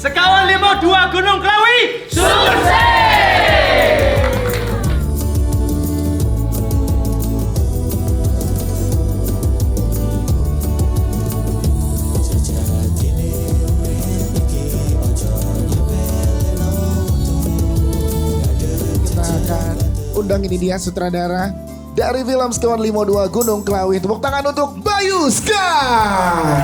Sekawan 52 Gunung Klawi sukses! Undang ini dia sutradara dari film Sekawan 52 Gunung Klawi. Tepuk tangan untuk Bayu Skar.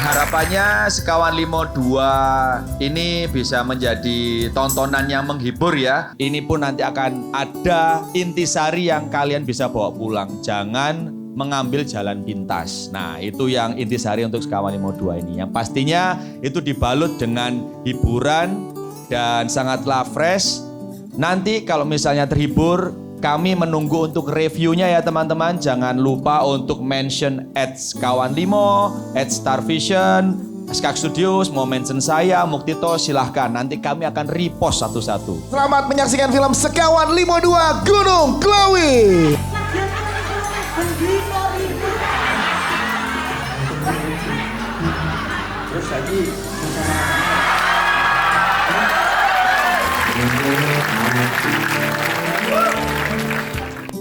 Harapannya Sekawan 52 ini bisa menjadi tontonan yang menghibur ya. Ini pun nanti akan ada intisari yang kalian bisa bawa pulang. Jangan mengambil jalan pintas. Nah itu yang intisari untuk Sekawan 52 ini. Yang pastinya itu dibalut dengan hiburan dan sangatlah fresh. Nanti kalau misalnya terhibur, kami menunggu untuk reviewnya ya teman-teman. Jangan lupa untuk mention @Sekawan 5, @Starvision, Skak Studios, mau mention saya, Muktito, silahkan. Nanti kami akan repost satu-satu. Selamat menyaksikan film Sekawan 52 Gunung Klawi. Terus lagi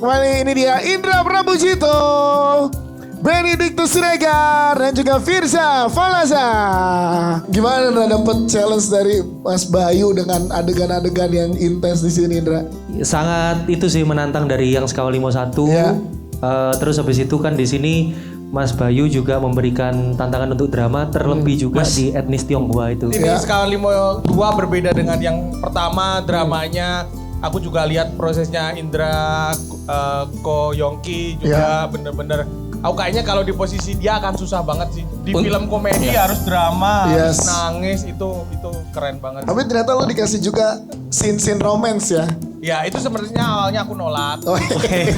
Kembali ini dia Indra Prambudjito, Benedictus Siregar, dan juga Firza Falaza. Gimana Indra dapet challenge dari Mas Bayu dengan adegan-adegan yang intens di sini Indra? Sangat itu sih menantang dari yang Sekawan 51. Ya. Terus habis itu kan di sini Mas Bayu juga memberikan tantangan untuk drama terlebih juga di etnis Tionghoa itu. Ini Sekawan 52 berbeda dengan yang pertama dramanya. Aku juga lihat prosesnya Indra, Ko Yongki juga bener-bener. Aku kayaknya kalau di posisi dia akan susah banget sih. Di film komedi harus drama, harus nangis, itu keren banget. Tapi ternyata lo dikasih juga scene-scene romance ya? Ya itu sebenarnya awalnya aku nolak. Oh, iya.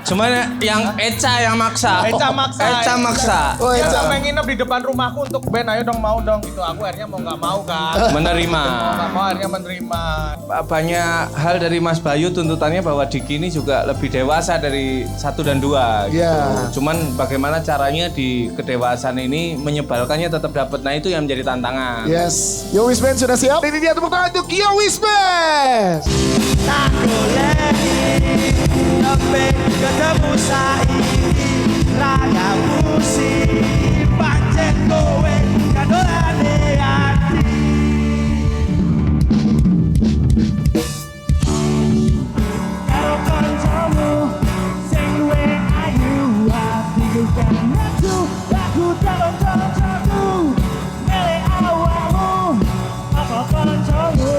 Cuman yang Eca yang maksa. Eca maksa. Eca maksa. Oh, Dia Eca. sampai nginep di depan rumahku untuk Ben, ayo dong mau dong gitu. Aku akhirnya mau nggak mau kan. Menerima. Mau nggak mau akhirnya menerima. Banyak hal dari Mas Bayu tuntutannya bahwa Diki ini juga lebih dewasa dari 1 dan 2 gitu. Iya. Cuman bagaimana caranya di kedewasaan ini menyebalkannya tetap dapat. Nah itu yang menjadi tantangan. Yes. Yo Wisman sudah siap? Ini dia tepuk tangan untuk Yo Wisman. tak goleki tapi ketemu saiki raga musik pancen kowe kadolane ati karo kancamu sing duwe ayu ati kan metu aku dalem kancaku milih awakmu apa kancamu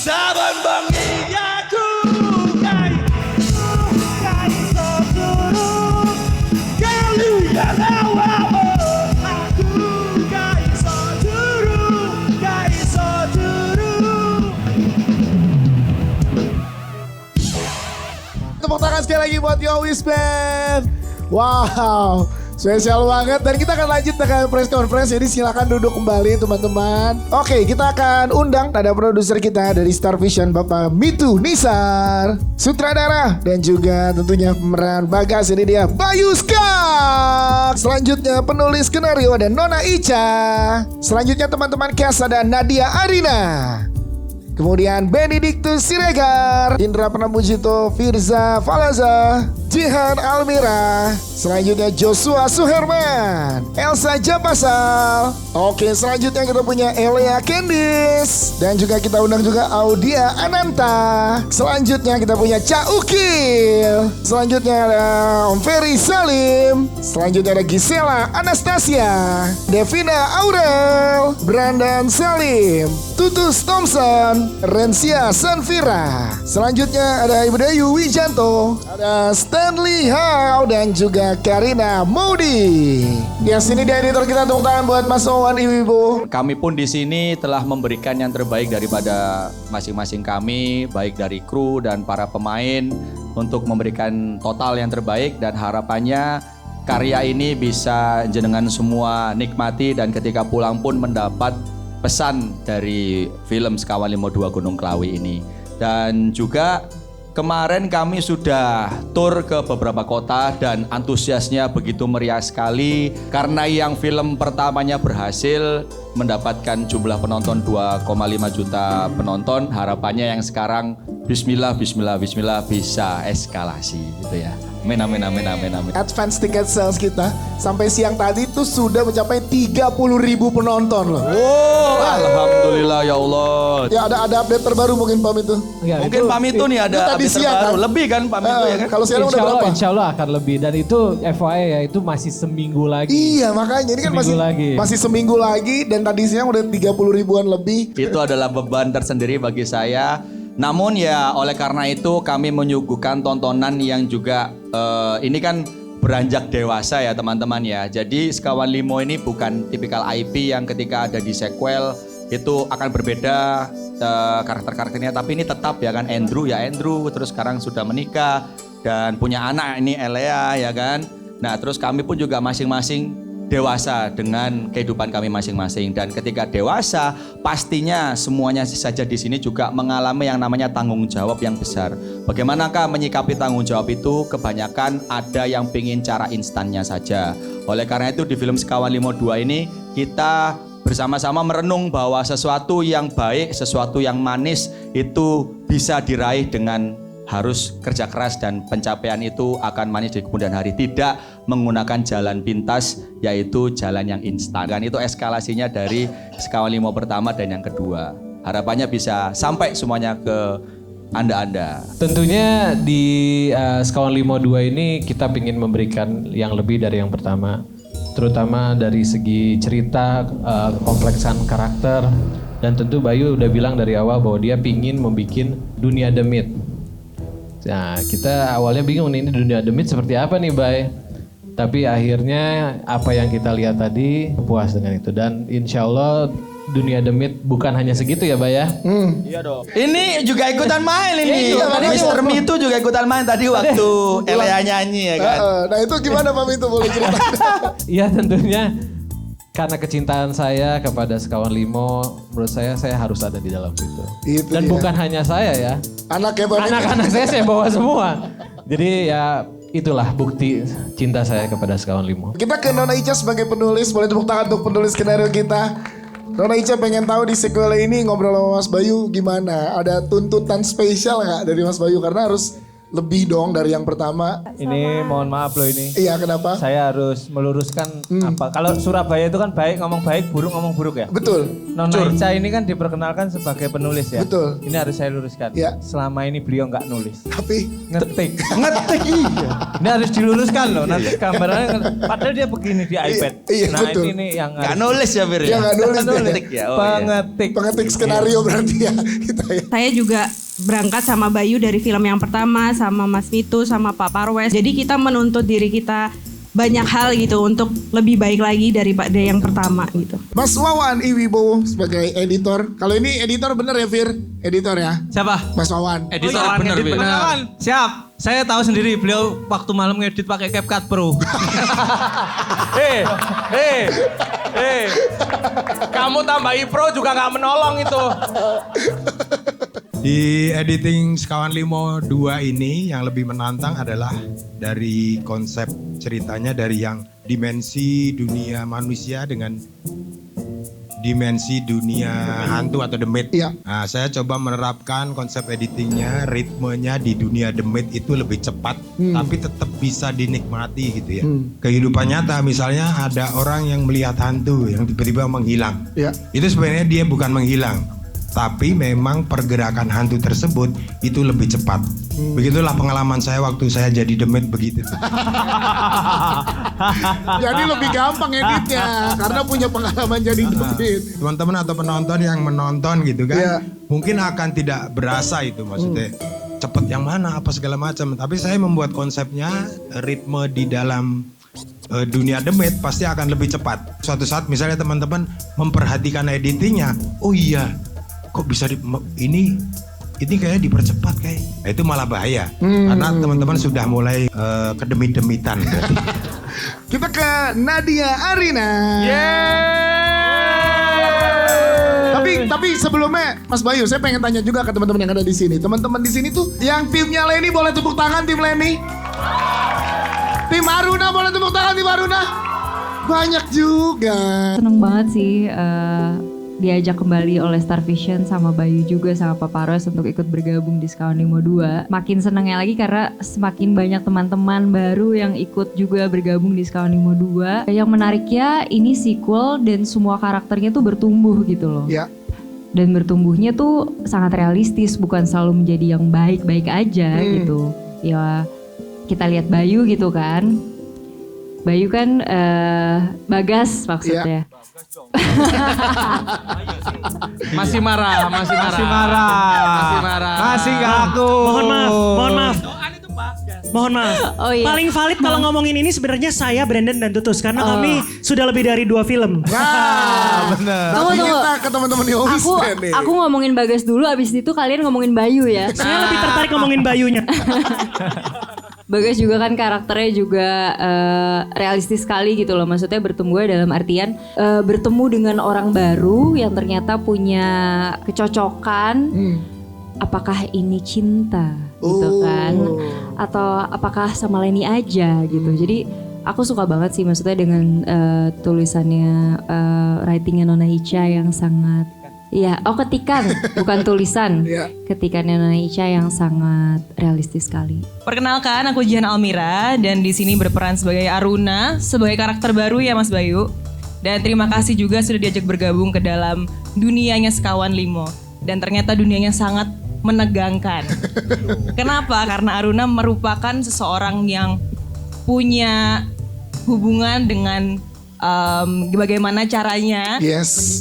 Saban bangi aku kai so turu kalian awamu aku kai so turu Tepuk tangan sekali lagi buat Yo Wisman. Wow, spesial banget. Dan kita akan lanjut dengan press conference. Jadi silakan duduk kembali teman-teman. Oke, kita akan undang ada produser kita dari Starvision, Bapak Mitu Nisar, sutradara dan juga tentunya pemeran Bagas. Ini dia Bayu Skak. Selanjutnya penulis skenario ada Nona Ica. Selanjutnya teman-teman cast ada Nadia Arina. Kemudian Benedictus Siregar, Indra Prambudjito, Firza Falaza, Jihan Almira. Selanjutnya Joshua Suherman, Elsa Japasal. Oke, selanjutnya kita punya Elia Kendis. Dan juga kita undang juga Audia Ananta. Selanjutnya kita punya Ca Ukil. Selanjutnya ada Om Ferry Salim. Selanjutnya ada Gisela Anastasia, Devina Aurel, Brandon Salim, Tutus Thompson, Rensia Sanfira. Selanjutnya ada Ibu Dayu Wijanto, ada Friendly How dan juga Karina Moody. Ya sini dia editor kita, tepuk tangan buat Mas Wawan Iwibo. Kami pun di sini telah memberikan yang terbaik daripada masing-masing kami, baik dari kru dan para pemain untuk memberikan total yang terbaik dan harapannya karya ini bisa jenengan semua nikmati dan ketika pulang pun mendapat pesan dari film Sekawan Limo 2 Gunung Klawi ini. Dan juga kemarin kami sudah tur ke beberapa kota dan antusiasnya begitu meriah sekali karena yang film pertamanya berhasil mendapatkan jumlah penonton 2,5 juta penonton. Harapannya yang sekarang bismillah bisa eskalasi gitu ya. Amin. Advance ticket sales kita sampai siang tadi tuh sudah mencapai 30.000 penonton loh. Oh, alhamdulillah ya Allah. Ya ada update terbaru mungkin Pam itu. Mungkin Pam itu nih ada tadi update siang terbaru. kan? Lebih kan Pam itu ya kan? Kalau sekarang udah berapa? Insya Allah akan lebih dan itu FYI ya itu masih seminggu lagi. Iya makanya ini kan masih seminggu lagi dan tadi siang udah 30 ribuan lebih. Itu adalah beban tersendiri bagi saya. Namun ya oleh karena itu kami menyuguhkan tontonan yang juga ini kan beranjak dewasa ya teman-teman ya. Jadi Sekawan Limo ini bukan tipikal IP yang ketika ada di sequel itu akan berbeda karakter-karakternya. Tapi ini tetap ya kan Andrew terus sekarang sudah menikah dan punya anak ini Elea ya kan. Nah terus kami pun juga masing-masing dewasa dengan kehidupan kami masing-masing dan ketika dewasa pastinya semuanya saja di sini juga mengalami yang namanya tanggung jawab yang besar. Bagaimanakah menyikapi tanggung jawab itu? Kebanyakan ada yang pingin cara instannya saja. Oleh karena itu di film Sekawan Limo 2 ini kita bersama-sama merenung bahwa sesuatu yang baik, sesuatu yang manis itu bisa diraih dengan harus kerja keras dan pencapaian itu akan manis di kemudian hari. Tidak menggunakan jalan pintas yaitu jalan yang instan. Dan itu eskalasinya dari Sekawan Limo pertama dan yang kedua. Harapannya bisa sampai semuanya ke Anda-Anda. Tentunya di Sekawan Limo 2 ini kita ingin memberikan yang lebih dari yang pertama. Terutama dari segi cerita, kompleksan karakter. Dan tentu Bayu udah bilang dari awal bahwa dia pingin membuat dunia The Myth. Nah kita awalnya bingung nih ini dunia The Myth seperti apa nih Bay. Tapi akhirnya apa yang kita lihat tadi puas dengan itu. Dan insya Allah dunia The Myth bukan hanya segitu ya Bay ya. Iya dong. Ini juga ikutan main ini. Mr. Me itu juga ikutan main tadi waktu Elea nyanyi ya kan. Nah itu gimana Pam itu boleh cerita? Iya tentunya karena kecintaan saya kepada Sekawan Limo, menurut saya harus ada di dalam itu. Itu dan dia. bukan hanya saya ya. Anak-anak saya bawa semua. Jadi ya itulah bukti cinta saya kepada Sekawan Limo. Kita ke Nona Ica sebagai penulis, boleh tepuk tangan untuk penulis skenario kita. Nona Ica pengen tahu di sequel ini ngobrol sama Mas Bayu gimana? Ada tuntutan spesial nggak dari Mas Bayu? Karena harus lebih dong dari yang pertama. Ini mohon maaf loh ini. Iya kenapa? Saya harus meluruskan apa. Kalau Surabaya itu kan baik ngomong baik, buruk ngomong buruk ya. Betul. Nona Ica ini kan diperkenalkan sebagai penulis ya. Betul. Ini harus saya luruskan. Ya. Selama ini beliau nggak nulis. Tapi Ngetik. Iya. Ini harus diluruskan loh. Nanti gambarnya padahal dia begini di iPad. Iya, nah betul. ini yang Gak nulis ya Bir dia ya? nggak nulis dia. Ngetik ya. Oh, iya. pengetik. Pengetik skenario berarti ya kita ya. Saya juga berangkat sama Bayu dari film yang pertama, sama Mas Mitu, sama Pak Parwes. Jadi kita menuntut diri kita banyak hal gitu untuk lebih baik lagi daripada yang pertama gitu. Mas Wawan Iwibowo sebagai editor. Kalau ini editor bener ya Fir? Editor ya? Siapa? Mas Wawan. Editor bener. Siap. Saya tahu sendiri beliau waktu malam ngedit pakai CapCut Pro. Kamu tambahi Pro juga nggak menolong itu. Di editing Sekawan Limo 2 ini yang lebih menantang adalah dari konsep ceritanya dari yang dimensi dunia manusia dengan dimensi dunia hantu atau The Myth. Iya. Nah, saya coba menerapkan konsep editingnya, ritmenya di dunia The Myth itu lebih cepat, tapi tetap bisa dinikmati gitu ya. Kehidupan nyata misalnya ada orang yang melihat hantu yang tiba-tiba menghilang. Iya. Itu sebenarnya dia bukan menghilang, tapi memang pergerakan hantu tersebut itu lebih cepat. Begitulah pengalaman saya waktu saya jadi The Myth begitu. Jadi lebih gampang editnya karena punya pengalaman jadi The Myth. Teman-teman atau penonton yang menonton gitu kan, Iya. mungkin akan tidak berasa itu maksudnya. cepet yang mana apa segala macam. Tapi saya membuat konsepnya ritme di dalam dunia demit pasti akan lebih cepat. Suatu saat misalnya teman-teman memperhatikan editingnya, oh iya, kok bisa ini kayaknya dipercepat kayak. Nah, itu malah bahaya karena teman-teman sudah mulai kedemit-demitan. Kita ke Nadia Arina. Tapi sebelumnya Mas Bayu, saya pengen tanya juga ke teman-teman yang ada di sini. Teman-teman di sini tuh yang timnya Leni boleh tepuk tangan, tim Leni. Tim Aruna boleh tepuk tangan, tim Aruna. Banyak juga. Seneng banget sih diajak kembali oleh Star Vision sama Bayu juga sama Pak Parwes untuk ikut bergabung di Sekawan Limo 2. Makin senengnya lagi karena semakin banyak teman-teman baru yang ikut juga bergabung di Sekawan Limo 2. Yang menariknya ini sequel dan semua karakternya tuh bertumbuh gitu loh. Ya. Dan bertumbuhnya tuh sangat realistis, bukan selalu menjadi yang baik-baik aja gitu. Ya kita lihat Bayu gitu kan. Bayu kan Bagas maksudnya. Masih marah. Masih nggak aku. Mohon maaf. Oh iya. Paling valid kalau ngomongin ini sebenarnya saya, Brandon dan Tutus karena kami sudah lebih dari 2 film. Bener. Tapi kita ke teman-teman di Office Band nih. Aku ngomongin Bagas dulu, abis itu kalian ngomongin Bayu ya. Saya lebih tertarik ngomongin Bayunya. Bagas juga kan karakternya juga realistis sekali gitu loh. Maksudnya bertemu dalam artian bertemu dengan orang baru yang ternyata punya kecocokan. Apakah ini cinta gitu kan? Atau apakah sama Leni aja gitu. Jadi aku suka banget sih maksudnya dengan tulisannya writingnya Nona Ica yang sangat ketikan bukan tulisan. Ketikannya Nona Ica yang sangat realistis sekali. Perkenalkan aku Jihan Almira dan di sini berperan sebagai Aruna, sebagai karakter baru ya Mas Bayu. Dan terima kasih juga sudah diajak bergabung ke dalam dunianya Sekawan Limo. Dan ternyata dunianya sangat menegangkan. Kenapa? Karena Aruna merupakan seseorang yang punya hubungan dengan bagaimana caranya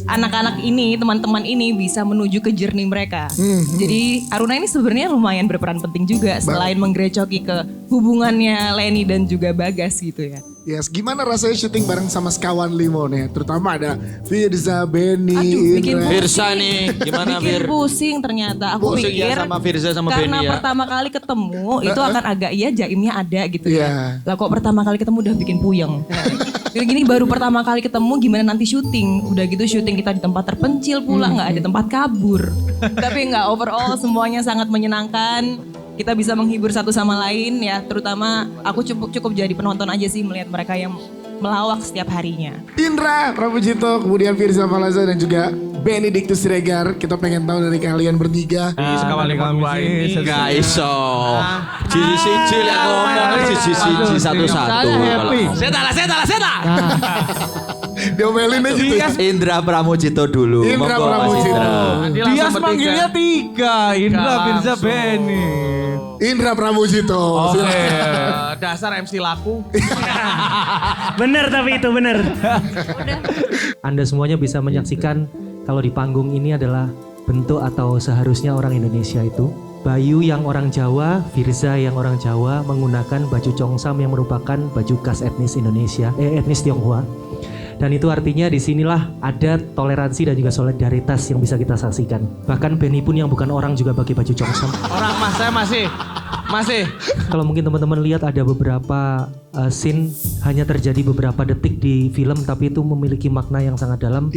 anak-anak ini, teman-teman ini bisa menuju ke journey mereka. Jadi Aruna ini sebenarnya lumayan berperan penting juga selain menggerecoki ke hubungannya Leni dan juga Bagas gitu ya. Gimana rasanya syuting bareng sama Sekawan Limo nih? Terutama ada Firza, Benny, Indra. Firza nih, gimana Bikin pusing ternyata. Aku pusing pikir ya sama Firza sama karena Benny ya. pertama kali ketemu itu akan agak jaimnya ada gitu ya. Lah kok pertama kali ketemu udah bikin puyeng. Gini baru pertama kali ketemu gimana nanti syuting. Udah gitu syuting kita di tempat terpencil pula, nggak ada tempat kabur. Tapi nggak, overall semuanya sangat menyenangkan. Kita bisa menghibur satu sama lain ya, terutama aku cukup jadi penonton aja sih melihat mereka yang melawak setiap harinya. Indra Prabujito, kemudian Firza Falaza dan juga Benedictus Siregar. Kita pengen tahu dari kalian bertiga. Di Sekawan Limo 2 ini Gak iso. Siji yang ngomong siji satu-satu. Seta. Diomelin aja tuh. Indra Pramujito dulu. Indra Monggo, Mas Pramujito. Indra. Dia manggilnya 3, Indra, Firza, Benny. Indra Pramujito. dasar MC laku. Bener tapi itu bener. Anda semuanya bisa menyaksikan kalau di panggung ini adalah bentuk atau seharusnya orang Indonesia itu. Bayu yang orang Jawa, Firza yang orang Jawa menggunakan baju congsam yang merupakan baju khas etnis Indonesia, etnis Tionghoa. Dan itu artinya disinilah ada toleransi dan juga solidaritas yang bisa kita saksikan. Bahkan Benny pun yang bukan orang juga pakai baju congsam. Orang mas, saya masih. Kalau mungkin teman-teman lihat ada beberapa scene hanya terjadi beberapa detik di film, tapi itu memiliki makna yang sangat dalam.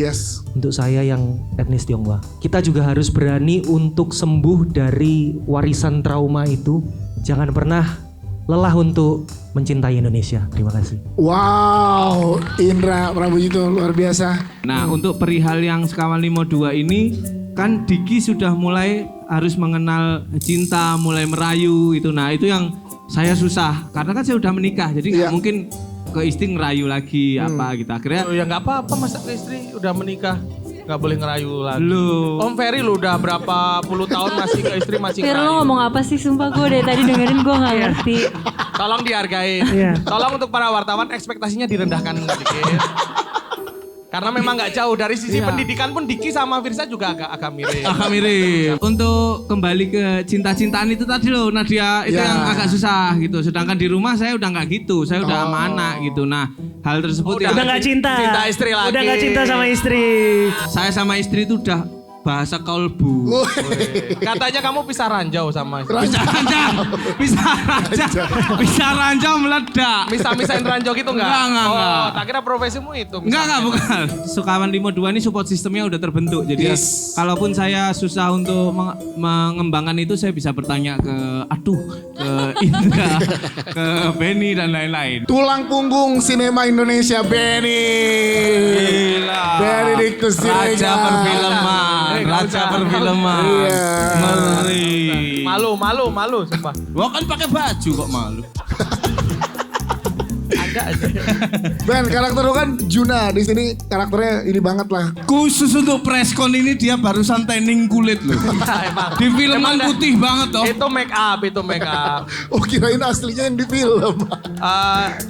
Untuk saya yang etnis Tionghoa. Kita juga harus berani untuk sembuh dari warisan trauma itu. Jangan pernah lelah untuk mencintai Indonesia. Terima kasih. Wow, Indra Prabujito luar biasa. Nah, untuk perihal yang Sekawan Limo 2 ini kan Diki sudah mulai harus mengenal cinta, mulai merayu itu. Nah, itu yang saya susah karena kan saya udah menikah, jadi nggak mungkin ke istri ngerayu lagi apa gitu. Akhirnya ya nggak apa-apa, masa ke istri udah menikah nggak boleh ngerayu lagi. Om Ferry lu udah berapa puluh tahun masih ke istri masih Fir, ngerayu. lo ngomong apa sih? Sumpah gue dari tadi dengerin gue gak ngerti. Tolong dihargain. Tolong untuk para wartawan ekspektasinya direndahkan sedikit. Karena memang nggak jauh dari sisi pendidikan pun Diki sama Firza juga agak mirip. Agak mirip. Untuk kembali ke cinta-cintaan itu tadi loh Nadia, itu yang agak susah gitu. Sedangkan di rumah saya udah nggak gitu, saya udah sama anak gitu. Nah, hal tersebut Udah nggak cinta. Cinta istri lagi. Udah nggak cinta sama istri. Saya sama istri itu udah bahasa kolbu. Katanya kamu pisah ranjau sama istri. Bisa ranjau meledak. Misahin ranjau gitu nggak? Enggak. Oh, tak kira profesimu itu. Enggak, bukan. Sukawan 52 ini support sistemnya udah terbentuk. Jadi kalaupun saya susah untuk mengembangkan itu, saya bisa bertanya ke Indra, ke Benny dan lain-lain. Tulang punggung sinema Indonesia, Benny. Gila. Benedictus Raja perfilman. Raja perfilman. Iya. Ngeri. Malu sumpah. Gua kan pakai baju kok malu. Ada aja. Ben, karakter lu kan Juna, di sini karakternya ini banget lah. Khusus untuk preskon ini dia barusan tanning kulit loh. Emang. Di filman putih banget toh. Itu make up. Oh, kirain aslinya yang di film.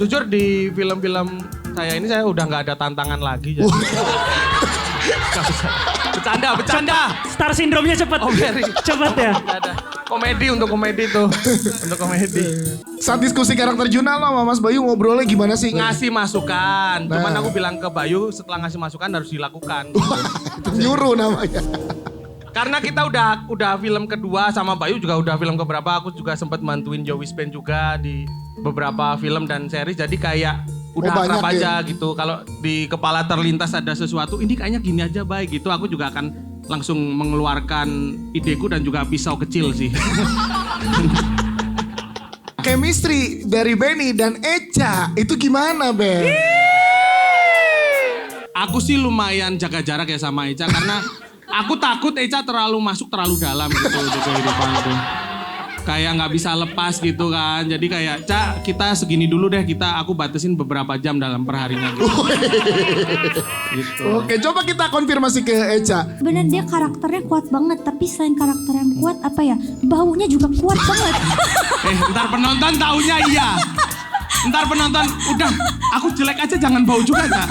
Jujur di film-film saya ini saya udah nggak ada tantangan lagi. Jadi. Bercanda. Star syndrome-nya cepet. Cepet ya. Ada. Untuk komedi tuh. Untuk komedi. Saat diskusi karakter Juna lo sama Mas Bayu ngobrolnya gimana sih? Ngasih masukan. Cuman aku bilang ke Bayu setelah ngasih masukan harus dilakukan. Itu nyuruh namanya. Karena kita udah film kedua sama Bayu juga udah film keberapa. Aku juga sempat bantuin Joey's Band juga di beberapa film dan series. Jadi kayak udah akrab aja gitu. Kalau di kepala terlintas ada sesuatu, ini kayaknya gini aja baik gitu. Aku juga akan langsung mengeluarkan ideku dan juga pisau kecil sih. Chemistry dari Benny dan Echa itu gimana, Ben? Aku sih lumayan jaga jarak ya sama Echa karena aku takut Echa terlalu masuk terlalu dalam gitu di kehidupanku. Kayak nggak bisa lepas gitu kan. Jadi kayak, Cak kita segini dulu deh, aku batasin beberapa jam dalam perharinya gitu. Gitu. Oke, coba kita konfirmasi ke Echa. Bener dia karakternya kuat banget, tapi selain karakter yang kuat apa ya, baunya juga kuat banget. Ntar penonton taunya iya. Ntar penonton udah aku jelek aja jangan bau juga Kak.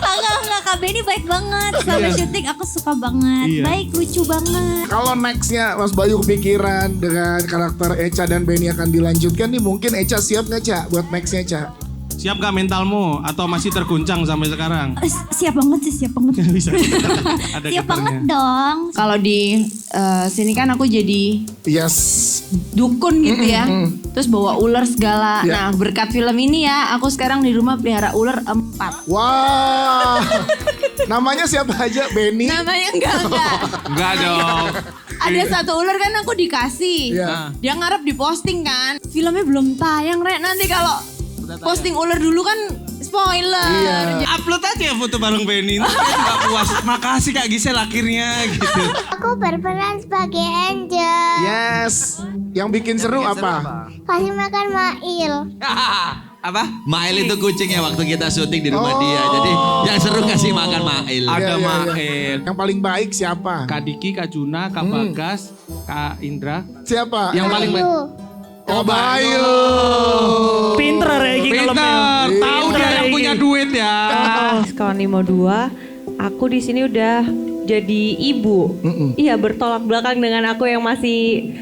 Enggak, Kak Benny baik banget. Selama syuting aku suka banget. Iya. Baik, lucu banget. Kalau nextnya Mas Bayu kepikiran dengan karakter Echa dan Benny akan dilanjutkan nih, mungkin Echa siap nggak Ca buat nextnya Ca? Siap gak mentalmu atau masih terguncang sampai sekarang? Siap banget sih, siap banget. Bisa. Ada Siap banget getarnya. dong. Kalau di sini kan aku jadi dukun gitu ya. Terus bawa ular segala. Ya. Nah berkat film ini ya, aku sekarang di rumah pelihara ular 4. Wah, namanya siapa aja? Benny? Namanya enggak. Enggak dong. Ada satu ular kan aku dikasih. Iya. Dia ngarep diposting kan. Filmnya belum tayang, Rek. Nanti kalau posting ular dulu kan spoiler. Iya. Upload aja foto bareng Benny. Saya juga puas. Makasih Kak Gisel akhirnya gitu. Aku berperan sebagai Angel. Yes. Yang bikin seru apa? Kasih makan Mail. Apa? Mail itu kucingnya waktu kita syuting di rumah dia. Jadi yang seru kasih makan Mail. Ada Iya. Mail. Yang paling baik siapa? Kak Diki, Kak Juna, Kak Bagas, Kak Indra. Siapa? Yang paling baik. Oh, Bayu. Pinter Regi kalau Pinter, tahu dia yang punya duit ya. Kawan 52, aku di sini udah jadi ibu. Iya, bertolak belakang dengan aku yang masih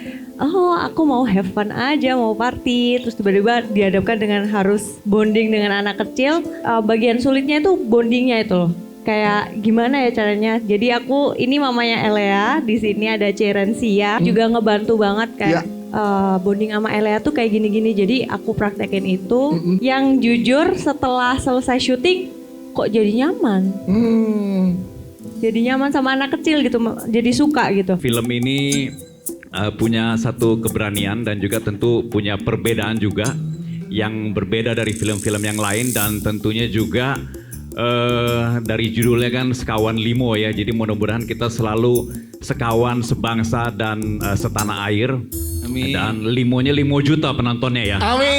aku mau have fun aja, mau party, terus tiba-tiba dihadapkan dengan harus bonding dengan anak kecil. Bagian sulitnya itu bondingnya itu loh. Kayak gimana ya caranya? Jadi aku ini mamanya Elea, di sini ada Cerencia, juga ngebantu banget kayak bonding sama Elea tuh kayak gini-gini. Jadi aku praktekin itu. Yang jujur setelah selesai syuting kok jadi nyaman. Jadi nyaman sama anak kecil gitu, jadi suka gitu. Film ini punya satu keberanian dan juga tentu punya perbedaan juga yang berbeda dari film-film yang lain, dan tentunya juga dari judulnya kan Sekawan Limo ya, jadi mudah-mudahan kita selalu sekawan, sebangsa dan setanah air. Amin. Dan limonya 5 juta penontonnya ya. Amin.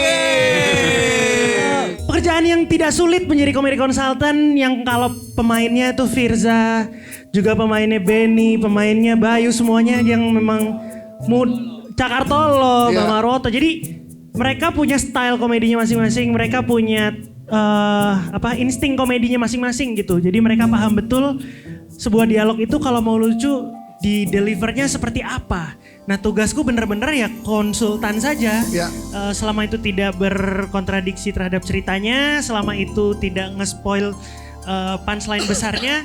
Pekerjaan yang tidak sulit menjadi komedi konsultan, yang kalau pemainnya itu Firza, juga pemainnya Benny, pemainnya Bayu, semuanya yang memang Cakartolo, Bang Maroto. Jadi mereka punya style komedinya masing-masing, mereka punya insting komedinya masing-masing gitu. Jadi mereka paham betul sebuah dialog itu kalau mau lucu di delivernya seperti apa. Nah tugasku bener-bener ya konsultan saja. Selama itu tidak berkontradiksi terhadap ceritanya, selama itu tidak nge-spoil punchline besarnya,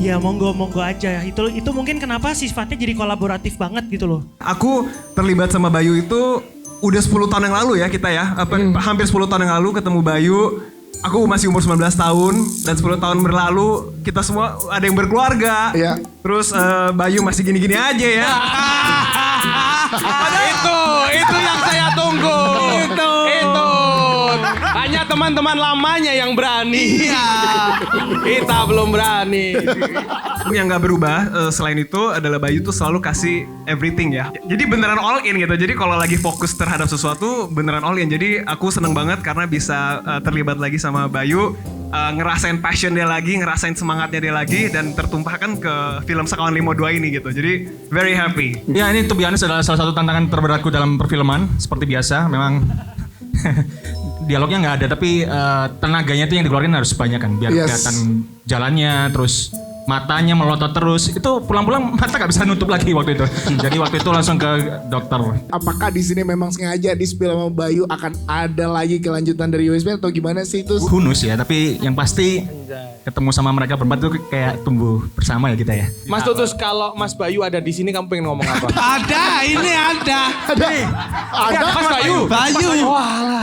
ya monggo aja. Itu mungkin kenapa sifatnya jadi kolaboratif banget gitu loh. Aku terlibat sama Bayu itu udah 10 tahun yang lalu ya kita ya. Hampir 10 tahun yang lalu ketemu Bayu. Aku masih umur 19 tahun dan 10 tahun berlalu kita semua ada yang berkeluarga. Terus Bayu masih gini-gini aja ya. Itu yang saya tunggu. Itu. Hanya teman-teman lamanya yang berani. Kita belum berani. Yang gak berubah selain itu adalah Bayu tuh selalu kasih everything ya. Jadi beneran all in gitu. Jadi kalau lagi fokus terhadap sesuatu beneran all in. Jadi aku seneng banget karena bisa terlibat lagi sama Bayu. Ngerasain passion dia lagi, ngerasain semangatnya dia lagi. Dan tertumpahkan ke film Sekawan Limo 2 ini gitu. Jadi very happy. Ya ini to be honest adalah salah satu tantangan terberatku dalam perfilman. Seperti biasa memang dialognya nggak ada, tapi tenaganya itu yang dikeluarin harus banyak kan, biar kelihatan jalannya, terus matanya melotot terus. Itu pulang-pulang mata nggak bisa nutup lagi waktu itu. Jadi waktu itu langsung ke dokter. Apakah di sini memang sengaja di spill sama Bayu akan ada lagi kelanjutan dari USB atau gimana sih itu? Hunus ya, tapi yang pasti ketemu sama mereka berempat tuh kayak tumbuh bersama ya kita ya. Mas Tutus, kalau Mas Bayu ada di sini kamu pengen ngomong apa? Ini ada. Mas Bayu.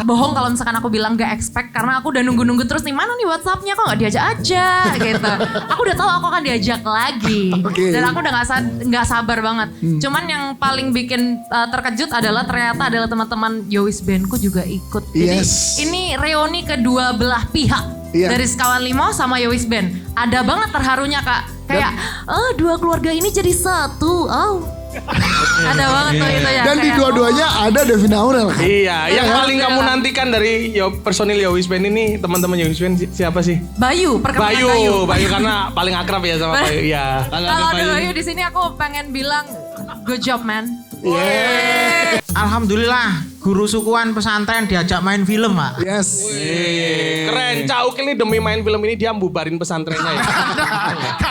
Bohong kalau misalkan aku bilang gak expect karena aku udah nunggu-nunggu terus nih, mana nih WhatsApp-nya kok gak diajak aja gitu. Aku udah tahu aku akan diajak lagi. Dan aku udah gak sabar banget. Cuman yang paling bikin terkejut adalah ternyata adalah teman-teman Yowis Bandku juga ikut. Jadi ini reuni kedua belah pihak. Dari Sekawan Limo sama Yowis Band. Ada banget terharunya Kak. Kayak dua keluarga ini jadi satu. Ada banget tuh itu ya. Dan di dua-duanya ada Devina Aurel kan? Iya, yang paling kamu nantikan dari personil Yowis Band ini, teman-teman Yowis Band siapa sih? Bayu, perkenalkan Bayu karena paling akrab ya sama Bayu. Iya. Kalau ada Bayu di sini aku pengen bilang good job man. Alhamdulillah guru sukuan pesantren diajak main film Pak. Keren, Cak Ukil ini demi main film ini dia bubarin pesantrennya ya.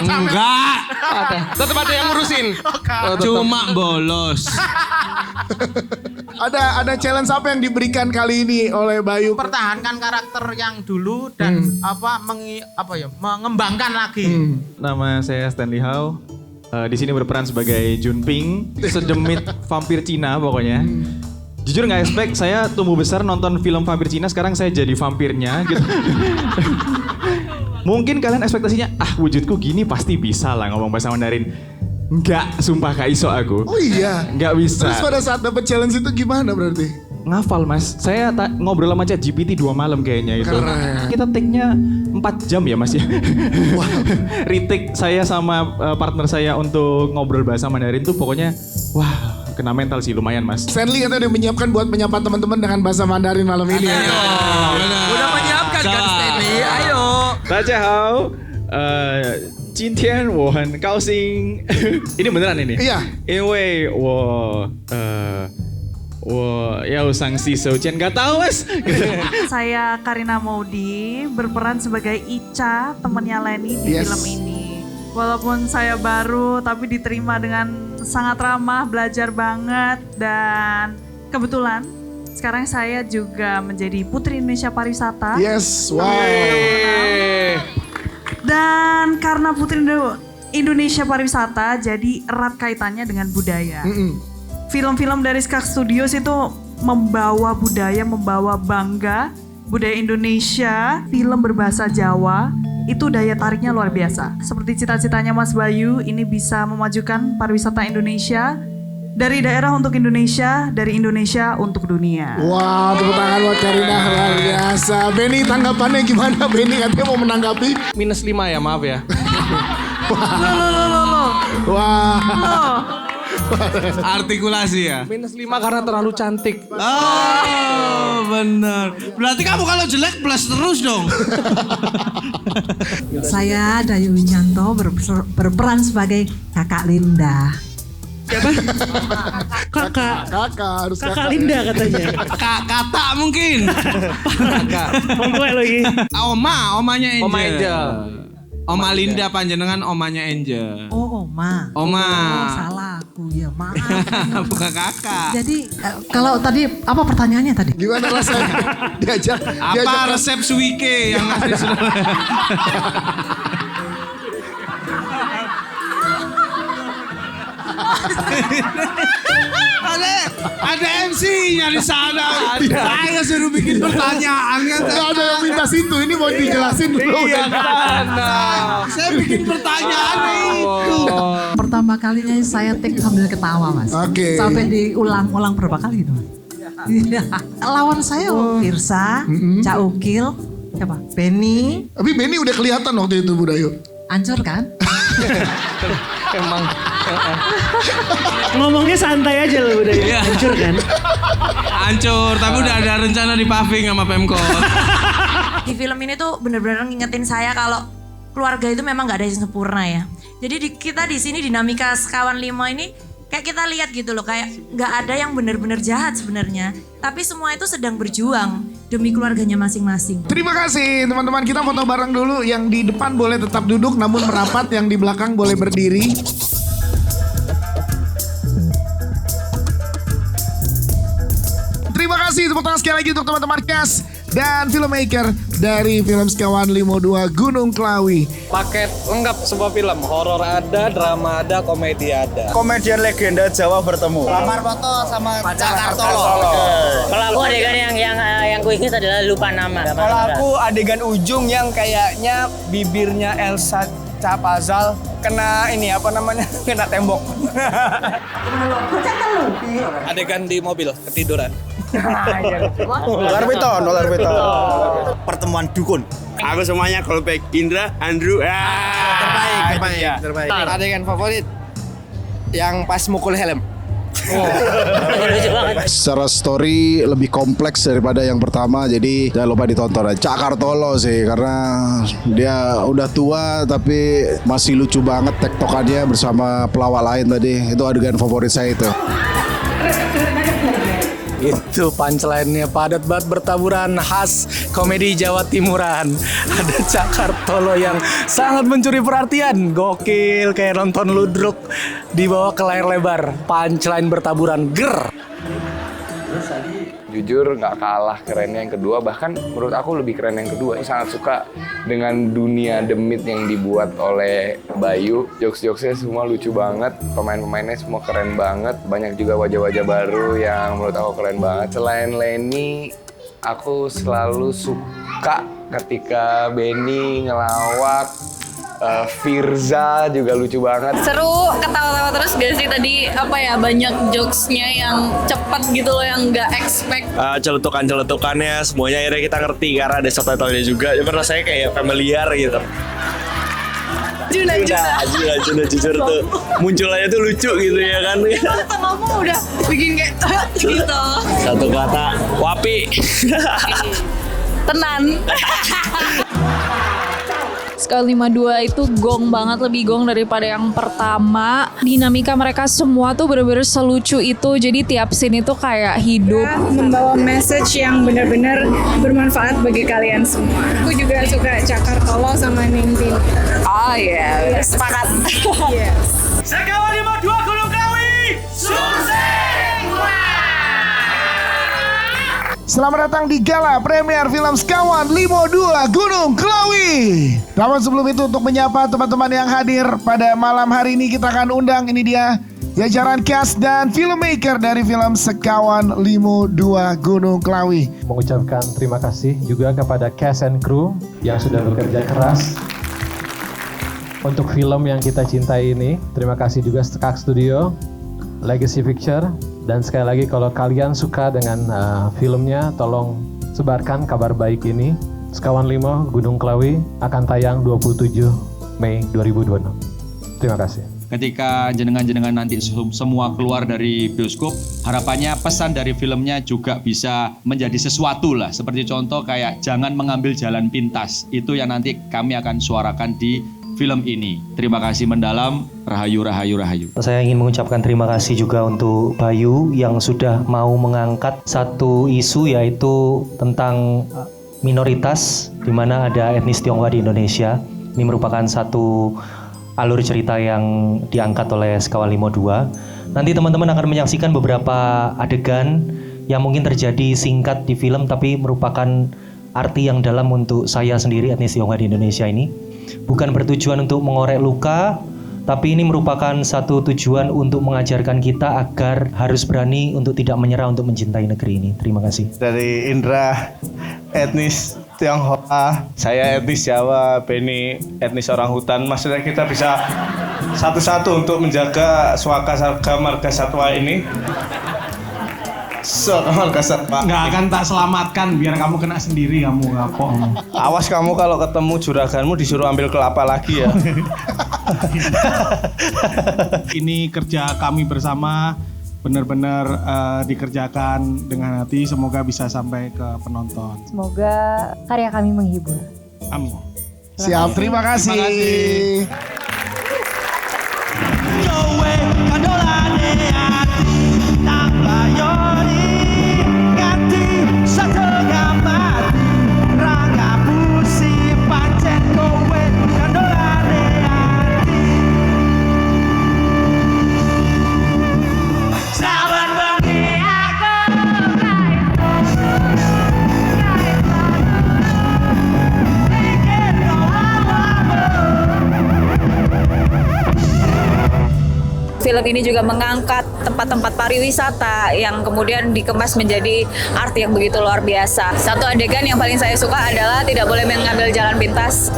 Enggak. Tetap ada yang ngurusin. Cuma bolos. Ada challenge apa yang diberikan kali ini oleh Bayu? Pertahankan karakter yang dulu dan mengembangkan lagi. Nama saya Stanley Hao. Di sini berperan sebagai Junping, sedemit vampir Cina pokoknya. Jujur nggak expect, saya tumbuh besar nonton film vampir Cina, sekarang saya jadi vampirnya gitu. Mungkin kalian ekspektasinya, wujudku gini pasti bisa lah ngomong bahasa Mandarin. Enggak, sumpah gak iso aku. Oh iya? Nggak bisa. Terus pada saat dapet challenge itu gimana berarti? Ngafal mas, saya ngobrol sama ChatGPT 2 malam kayaknya itu. Keren. Kita take-nya 4 jam ya mas ya. Retake saya sama partner saya untuk ngobrol bahasa Mandarin tuh pokoknya wah kena mental sih lumayan mas. Stanley katanya udah menyiapkan buat menyapa teman-teman dengan bahasa Mandarin malam ini. Udah menyiapkan kan Stanley, ayo. 大家好，今天我很高兴。ini beneran ini? Iya. 因为我要上洗手间, gak tahu mas. Saya Karina Maudi berperan sebagai Ica, temannya Leni di film ini. Walaupun saya baru tapi diterima dengan sangat ramah, belajar banget dan kebetulan sekarang saya juga menjadi Putri Indonesia Pariwisata. Dan karena Putri Indonesia Pariwisata jadi erat kaitannya dengan budaya. Film-film dari Skak Studios itu membawa budaya, membawa bangga budaya Indonesia, film berbahasa Jawa, itu daya tariknya luar biasa. Seperti cita-citanya Mas Bayu, ini bisa memajukan pariwisata Indonesia dari daerah untuk Indonesia, dari Indonesia untuk dunia. Wah, tepuk tangan buat Karina, luar biasa. Benny, tanggapannya gimana? Benny katanya mau menanggapi? -5 ya, maaf ya. Wah. Artikulasi ya? -5 karena terlalu cantik. Oh benar. Berarti kamu kalau jelek plus terus dong. Saya Dayu Winyanto berperan sebagai Kakak Linda. Siapa? Kakak harus kakak Linda katanya. Kata mungkin. Gue lagi. Omanya Angel. Oma Angel. Oma Linda panjenengan omanya Angel. Oh, Oma. Oma. Oh, salah aku ya, maaf. Bukan kakak. Jadi kalau tadi apa pertanyaannya tadi? Gimana rasanya diajak? Apa resep suike yang ngasih ada MC-nya di sana. Saya suruh bikin pertanyaan kan. Gak ada yang minta situ, ini mau dijelasin dulu. Iya kan. Saya bikin pertanyaan itu. Pertama kalinya saya take sambil ketawa, Mas. Oke. Sampai diulang-ulang berapa kali itu, Mas? Lawan saya Firsa, Cak Ukil, siapa? Benny. Tapi Benny udah kelihatan waktu itu Budayu. Ancur kan? Emang. Ngomongnya santai aja loh udah ya. Hancur kan? Hancur, tapi udah ada rencana di paving sama Pemkot. Di film ini tuh bener-bener ngingetin saya kalau keluarga itu memang gak ada yang sempurna ya. Jadi kita di sini dinamika Sekawan Limo ini kayak kita lihat gitu loh, kayak gak ada yang bener-bener jahat sebenarnya. Tapi semua itu sedang berjuang demi keluarganya masing-masing. Terima kasih teman-teman, kita foto bareng dulu. Yang di depan boleh tetap duduk namun merapat, yang di belakang boleh berdiri. Terima kasih, tepuk tangan sekali lagi untuk teman-teman cast dan filmmaker dari film Sekawan Limo 2 Gunung Klawi. Paket lengkap semua film, horor ada, drama ada, komedi ada. Komedian legenda Jawa bertemu. Lamar Foto sama Jakarta. Kalau aku adegan yang ku ingat adalah lupa nama. Kalau aku adegan ujung yang kayaknya bibirnya Elsa Capazal kena ini apa namanya, kena tembok. Adegan di mobil ketiduran. Nolar beton. Pertemuan dukun. Aku semuanya callback Indra, Andrew. Terbaik. Adegan favorit yang pas mukul helm. Secara story lebih kompleks daripada yang pertama, jadi jangan lupa ditonton. Cak Kartolo sih, karena dia udah tua tapi masih lucu banget tektokannya bersama pelawak lain tadi. Itu adegan favorit saya itu. Itu punchline-nya padat banget, bertaburan khas komedi Jawa Timuran. Ada Cak Kartolo yang sangat mencuri perhatian. Gokil, kayak nonton ludruk dibawa ke layar lebar. Punchline bertaburan, ger. Jujur nggak kalah kerennya yang kedua, bahkan menurut aku lebih keren yang kedua. Sangat suka dengan dunia demit yang dibuat oleh Bayu. Jokes-jokesnya semua lucu banget, pemain-pemainnya semua keren banget. Banyak juga wajah-wajah baru yang menurut aku keren banget. Selain Lenny, aku selalu suka ketika Benny ngelawak. Firza juga lucu banget. Seru, ketawa-tawa terus gak sih tadi banyak jokesnya yang cepat gitu loh, yang gak expect. Celetukan-celetukannya semuanya akhirnya kita ngerti karena ada subtitlenya juga. Jadi rasanya kayak familiar gitu. Juna jujur tuh munculannya tuh lucu gitu ya kan. Kata ngomong udah bikin kayak gitu. Satu kata, wapi. Tenan. Sekawan Limo 2 itu gong banget, lebih gong daripada yang pertama. Dinamika mereka semua tuh bener-bener selucu itu. Jadi tiap scene itu kayak hidup. Membawa message yang benar-benar bermanfaat bagi kalian semua. Aku juga suka Cak Kartolo sama Nintin. Oh iya, sepakat. Yes. Sekawan Limo 2 Gunung Klawi, sukses! Selamat datang di gala premier film Sekawan Limo 2 Gunung Klawi. Namun sebelum itu, untuk menyapa teman-teman yang hadir pada malam hari ini, kita akan undang, ini dia jajaran cast dan filmmaker dari film Sekawan Limo 2 Gunung Klawi. Mengucapkan terima kasih juga kepada cast and crew yang sudah bekerja keras untuk film yang kita cintai ini. Terima kasih juga Skak Studio, Legacy Picture. Dan sekali lagi, kalau kalian suka dengan filmnya, tolong sebarkan kabar baik ini. Sekawan Limo Gunung Klawi akan tayang 27 Mei 2026. Terima kasih. Ketika jenengan-jenengan nanti semua keluar dari bioskop, harapannya pesan dari filmnya juga bisa menjadi sesuatu lah. Seperti contoh kayak jangan mengambil jalan pintas. Itu yang nanti kami akan suarakan di film ini. Terima kasih mendalam, rahayu, rahayu, rahayu. Saya ingin mengucapkan terima kasih juga untuk Bayu yang sudah mau mengangkat satu isu, yaitu tentang minoritas di mana ada etnis Tionghoa di Indonesia. Ini merupakan satu alur cerita yang diangkat oleh Sekawan Limo 2. Nanti teman-teman akan menyaksikan beberapa adegan yang mungkin terjadi singkat di film tapi merupakan arti yang dalam untuk saya sendiri, etnis Tionghoa di Indonesia ini. Bukan bertujuan untuk mengorek luka, tapi ini merupakan satu tujuan untuk mengajarkan kita agar harus berani untuk tidak menyerah untuk mencintai negeri ini. Terima kasih. Dari Indra, etnis Tionghoa, saya etnis Jawa, Benny etnis orang hutan. Maksudnya kita bisa satu-satu untuk menjaga swaka marga satwa ini. Nggak akan tak selamatkan, biar kamu kena sendiri kamu kapok. Awas kamu kalau ketemu juraganmu disuruh ambil kelapa lagi ya. Ini kerja kami bersama, benar-benar dikerjakan dengan hati. Semoga bisa sampai ke penonton. Semoga karya kami menghibur. Amin. Siap, terima kasih. Film ini juga mengangkat tempat-tempat pariwisata yang kemudian dikemas menjadi arti yang begitu luar biasa. Satu adegan yang paling saya suka adalah tidak boleh mengambil jalan pintas,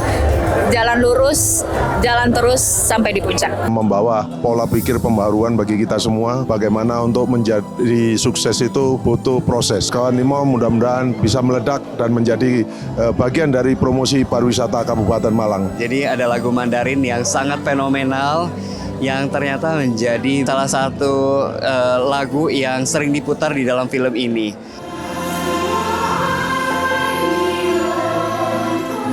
jalan lurus, jalan terus sampai di puncak. Membawa pola pikir pembaruan bagi kita semua, bagaimana untuk menjadi sukses itu butuh proses. Kawan Limo mudah-mudahan bisa meledak dan menjadi bagian dari promosi pariwisata Kabupaten Malang. Jadi ada lagu Mandarin yang sangat fenomenal, yang ternyata menjadi salah satu lagu yang sering diputar di dalam film ini.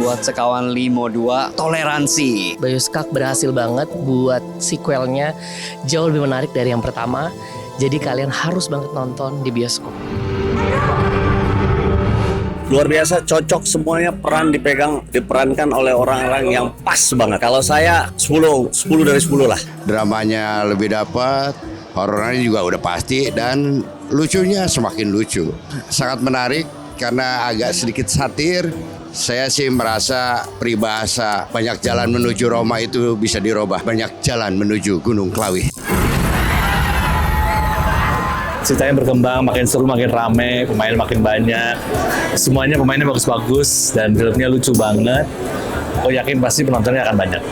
Buat Sekawan Limo 2, toleransi. Bioskop berhasil banget buat sequelnya jauh lebih menarik dari yang pertama. Jadi kalian harus banget nonton di bioskop. Luar biasa, cocok semuanya, peran diperankan oleh orang-orang yang pas banget. Kalau saya 10 dari 10 lah. Dramanya lebih dapat, horornya juga udah pasti, dan lucunya semakin lucu. Sangat menarik karena agak sedikit satir. Saya sih merasa peribahasa banyak jalan menuju Roma itu bisa dirubah. Banyak jalan menuju Gunung Klawi. Ceritanya berkembang, makin seru, makin rame, pemain makin banyak. Semuanya pemainnya bagus-bagus dan filmnya lucu banget. Aku yakin pasti penontonnya akan banyak.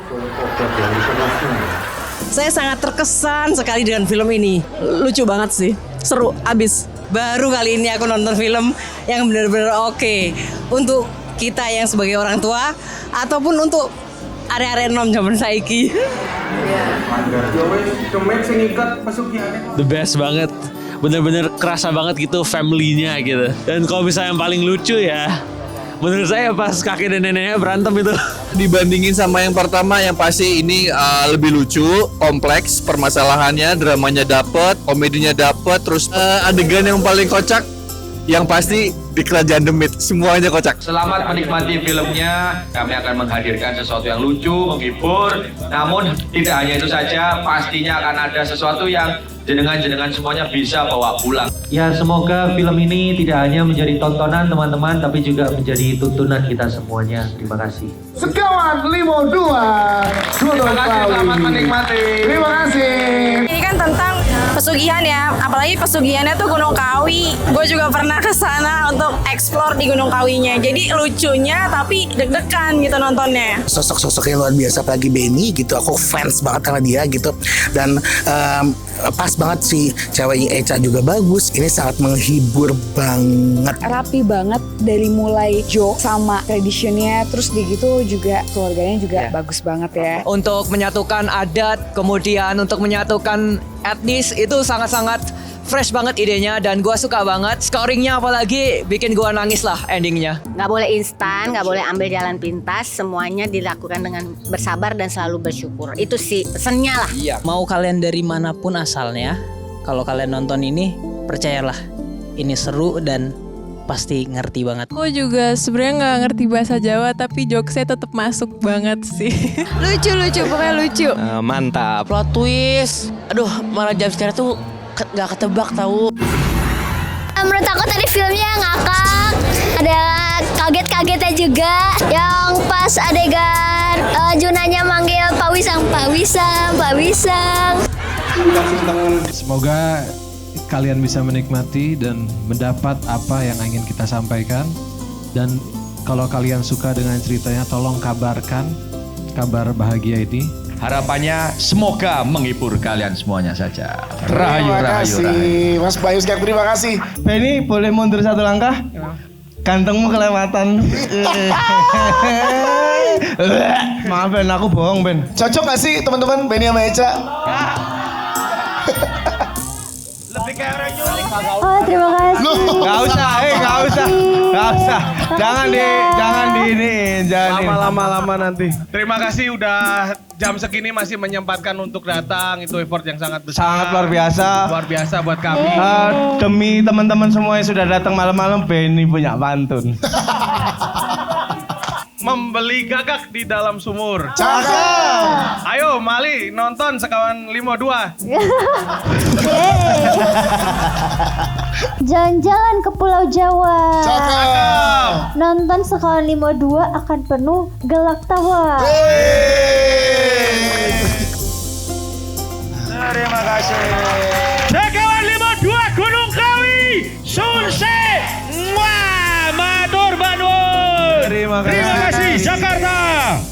Saya sangat terkesan sekali dengan film ini. Lucu banget sih, seru abis. Baru kali ini aku nonton film yang benar-benar oke. Untuk kita yang sebagai orang tua, ataupun untuk area-area nom zaman saiki. The best banget. Bener-bener kerasa banget gitu family-nya gitu. Dan kalau misalnya yang paling lucu ya, menurut saya pas kakek dan neneknya berantem itu. Dibandingin sama yang pertama, yang pasti ini lebih lucu, kompleks permasalahannya, dramanya dapet, komedinya dapet, terus adegan yang paling kocak, yang pasti di Kerajaan Demit, semuanya kocak. Selamat menikmati filmnya, kami akan menghadirkan sesuatu yang lucu, menghibur. Namun tidak hanya itu saja, pastinya akan ada sesuatu yang jenengan semuanya bisa bawa pulang. Ya, semoga film ini tidak hanya menjadi tontonan teman-teman, tapi juga menjadi tuntunan kita semuanya. Terima kasih. Sekawan Limo 2, Gunung Klawi. Selamat menikmati. Terima kasih. Ini kan tentang pesugihan ya, apalagi pesugihannya tuh Gunung Kawi. Gue juga pernah ke sana untuk explore di Gunung Kawinya. Jadi lucunya tapi deg-degan gitu nontonnya. Sosok-sosok yang luar biasa, apalagi Benny gitu. Aku fans banget sama dia gitu. Dan pas banget sih, ceweknya Echa juga bagus. Ini sangat menghibur banget. Rapi banget dari mulai joke sama traditionnya, terus gitu juga keluarganya juga bagus banget ya. Untuk menyatukan adat, kemudian untuk menyatukan etnis itu sangat-sangat fresh banget idenya dan gue suka banget. Scoringnya apalagi bikin gue nangis lah endingnya. Nggak boleh instan, nggak boleh ambil jalan pintas. Semuanya dilakukan dengan bersabar dan selalu bersyukur. Itu sih pesennya lah. Iya. Mau kalian dari manapun asalnya, kalau kalian nonton ini, percayalah ini seru dan pasti ngerti banget. Aku juga sebenarnya nggak ngerti bahasa Jawa tapi jokesnya tetap masuk banget sih. Lucu, pokoknya lucu. Mantap. Plot twist. Aduh, malah jam sekarang tuh nggak ketebak tahu. Menurut aku tadi filmnya ngakak. Ada kaget-kagetnya juga. Yang pas adegan Junanya manggil Pak Wisang. Semoga kalian bisa menikmati dan mendapat apa yang ingin kita sampaikan. Dan kalau kalian suka dengan ceritanya, tolong kabarkan kabar bahagia ini. Harapannya semoga menghibur kalian semuanya saja. Rahayu. Mas Bayu Skak, terima kasih. Benny, boleh mundur satu langkah? Gantengmu kelewatan. Maaf Ben, aku bohong Ben. Cocok gak sih teman-teman Benny sama Eca? Oh, terima kasih. Gak usah. Jangan diiniin. Lama-lama nanti. Terima kasih udah jam segini masih menyempatkan untuk datang. Itu effort yang sangat besar. Sangat luar biasa. Luar biasa buat kami. Demi teman-teman semua yang sudah datang malam-malam, Benny punya pantun. Membeli gagak di dalam sumur. Cakep. Ayo Mali nonton sekawan 52. Jalan-jalan ke Pulau Jawa. Cakep. Nonton sekawan 52 akan penuh gelak tawa. Terima kasih. Sekawan 52 Gunung Kawi, Sunse, Matur Banun. Terima kasih Jakarta.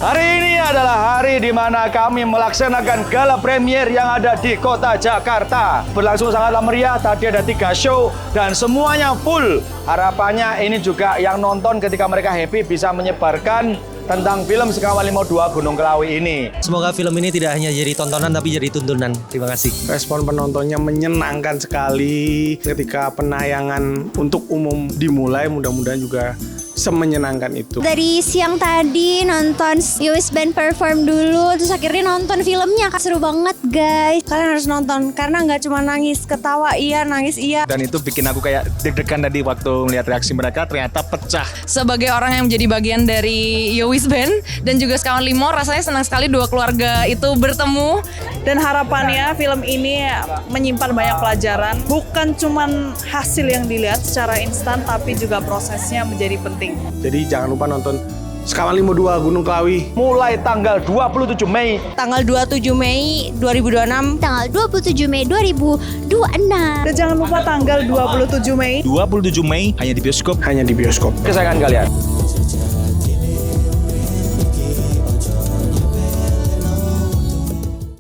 Hari ini adalah hari di mana kami melaksanakan gala premier yang ada di kota Jakarta. Berlangsung sangatlah meriah, tadi ada 3 show dan semuanya full. Harapannya ini juga yang nonton ketika mereka happy bisa menyebarkan tentang film Sekawan 52 Gunung Kawi ini. Semoga film ini tidak hanya jadi tontonan tapi jadi tuntunan. Terima kasih. Respon penontonnya menyenangkan sekali ketika penayangan untuk umum dimulai. Mudah-mudahan juga semenyenangkan itu. Dari siang tadi nonton Yowis Band perform dulu, terus akhirnya nonton filmnya. Seru banget guys. Kalian harus nonton karena nggak cuma nangis, ketawa iya, nangis iya. Dan itu bikin aku kayak deg-degan tadi waktu melihat reaksi mereka, ternyata pecah. Sebagai orang yang menjadi bagian dari Yowis Band dan juga Sekawan 5, rasanya senang sekali dua keluarga itu bertemu. Dan harapannya film ini menyimpan banyak pelajaran. Bukan cuman hasil yang dilihat secara instan, tapi juga prosesnya menjadi penting. Jadi jangan lupa nonton Sekawan 52 Gunung Kawi. Mulai tanggal 27 Mei. Tanggal 27 Mei 2026. Tanggal 27 Mei 2026. Dan jangan lupa tanggal 27 Mei. 27 Mei hanya di bioskop. Hanya di bioskop. Kesayangan kalian.